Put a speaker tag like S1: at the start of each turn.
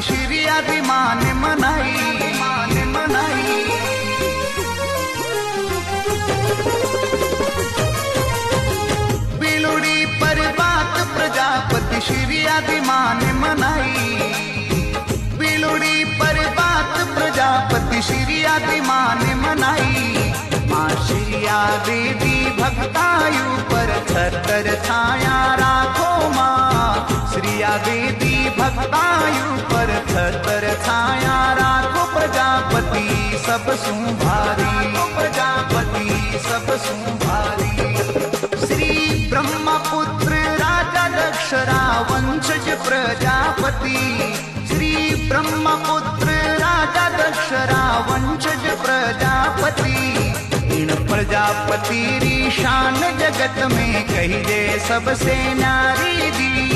S1: श्री आदि मान मनाई, मान मनाई। बिलुड़ी पर्वत प्रजापति श्री आदि मान मनाई, बिलुड़ी पर्वत प्रजापति श्री आदि मान मनाई। माँ श्रिया देवी भक्तायु पर छतर छाया राखो माँ, श्रिया देवी भक्तायु पर छतर छाया राखो। प्रजापति सब सुभारी, प्रजापति सब सुभारी। श्री ब्रह्मपुत्र राजा दक्ष वंशज प्रजापति, श्री ब्रह्मपुत्र राजा दक्ष वंशज प्रजापति। इन प्रजापति री शान जगत में कही दे सबसे न्यारी दी,